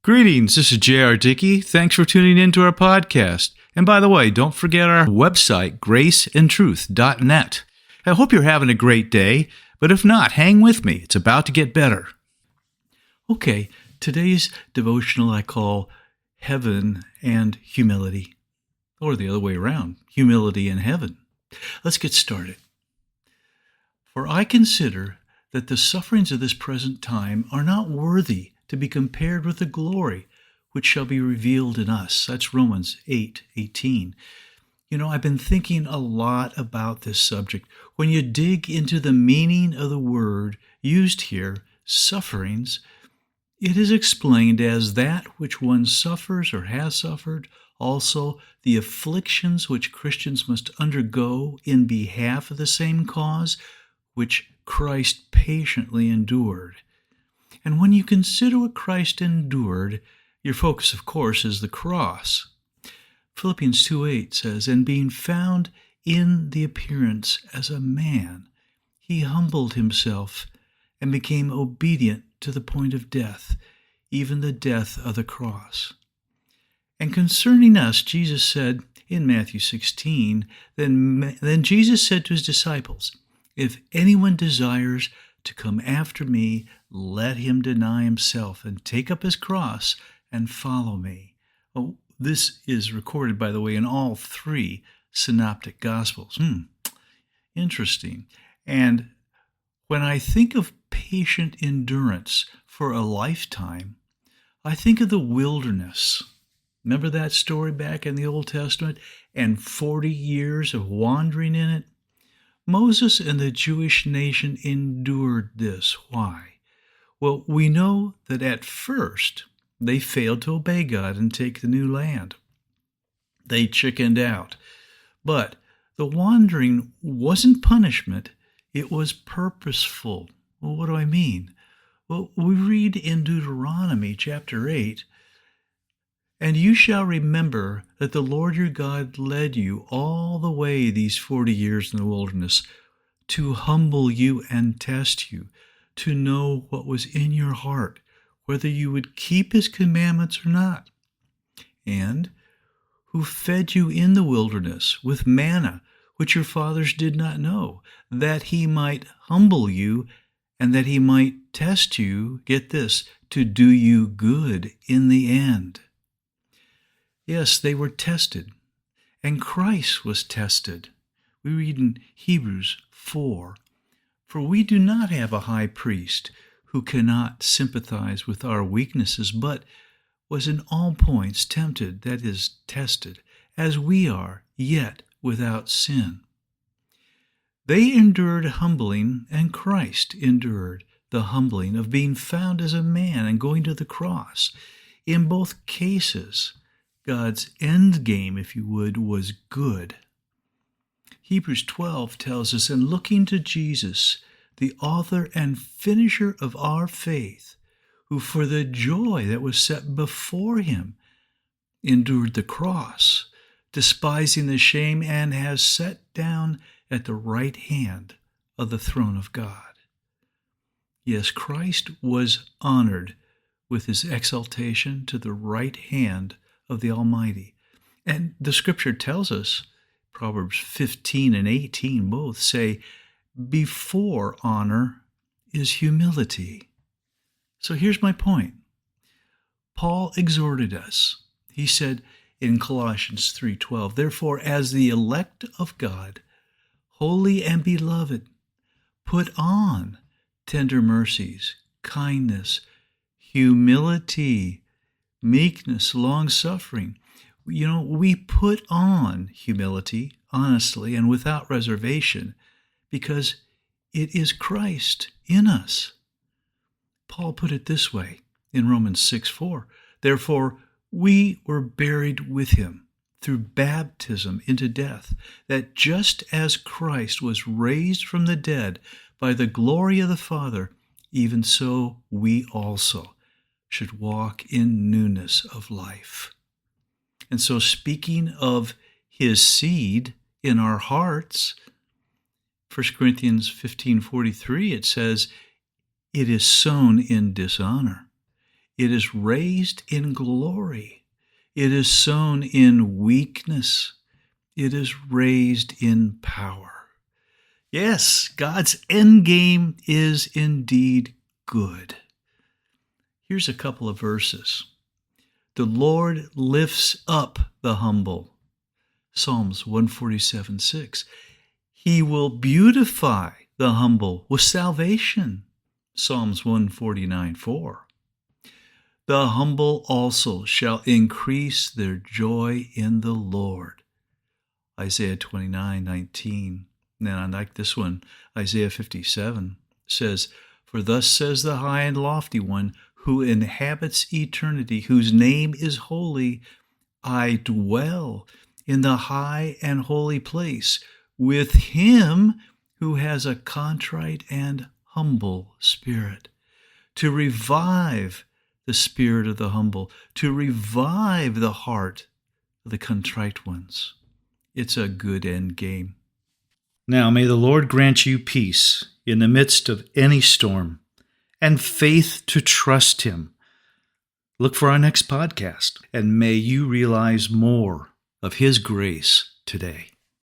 Greetings, this is J.R. Dickey. Thanks for tuning in to our podcast. And by the way, don't forget our website, graceandtruth.net. I hope you're having a great day, but if not, hang with me. It's about to get better. Okay, today's devotional I call Heaven and Humility, or the other way around, Humility and Heaven. Let's get started. For I consider that the sufferings of this present time are not worthy to be compared with the glory which shall be revealed in us. That's Romans 8:18. I've been thinking a lot about this subject. When you dig into the meaning of the word used here, sufferings, it is explained as that which one suffers or has suffered, also the afflictions which Christians must undergo in behalf of the same cause which Christ patiently endured. And when you consider what Christ endured, your focus, of course, is the cross. Philippians 2:8 says, "And being found in the appearance as a man, he humbled himself and became obedient to the point of death, even the death of the cross." And concerning us, Jesus said in Matthew 16, Then Jesus said to his disciples, "If anyone desires to come after me, let him deny himself and take up his cross and follow me." Oh, this is recorded, by the way, in all three synoptic gospels. Interesting. And when I think of patient endurance for a lifetime, I think of the wilderness. Remember that story back in the Old Testament? And 40 years of wandering in it? Moses and the Jewish nation endured this. Why? Well, we know that at first they failed to obey God and take the new land. They chickened out. But the wandering wasn't punishment, it was purposeful. Well, what do I mean? Well, we read in Deuteronomy chapter 8, "And you shall remember that the Lord your God led you all the way these 40 years in the wilderness to humble you and test you, to know what was in your heart, whether you would keep his commandments or not. And who fed you in the wilderness with manna, which your fathers did not know, that he might humble you and that he might test you," get this, "to do you good in the end." Yes, they were tested, and Christ was tested. We read in Hebrews 4, "For we do not have a high priest who cannot sympathize with our weaknesses, but was in all points tempted," that is, tested, "as we are, yet without sin." They endured humbling, and Christ endured the humbling of being found as a man and going to the cross. In both cases, God's end game, if you would, was good. Hebrews 12 tells us, "And looking to Jesus, the author and finisher of our faith, who for the joy that was set before him endured the cross, despising the shame, and has sat down at the right hand of the throne of God." Yes, Christ was honored with his exaltation to the right hand of the Almighty. And the scripture tells us, Proverbs 15 and 18 both say, before honor is humility. So here's my point. Paul exhorted us. He said in Colossians 3:12, "Therefore, as the elect of God, holy and beloved, put on tender mercies, kindness, humility, meekness, long-suffering." We put on humility, honestly and without reservation, because it is Christ in us. Paul put it this way in Romans 6:4, "Therefore we were buried with him through baptism into death, that just as Christ was raised from the dead by the glory of the Father, even so we also should walk in newness of life." And so, speaking of his seed in our hearts, 1 Corinthians 15:43, it says, "It is sown in dishonor. It is raised in glory. It is sown in weakness. It is raised in power. Yes, God's end game is indeed good. Here's a couple of verses. The Lord lifts up the humble. Psalms 147:6. He will beautify the humble with salvation. Psalms 149:4. The humble also shall increase their joy in the Lord. Isaiah 29:19. And I like this one. Isaiah 57 says, For thus says the high and lofty one, who inhabits eternity, whose name is holy, I dwell in the high and holy place with him who has a contrite and humble spirit, to revive the spirit of the humble, to revive the heart of the contrite ones. It's a good end game. Now may the Lord grant you peace in the midst of any storm and faith to trust him. Look for our next podcast, and may you realize more of his grace today.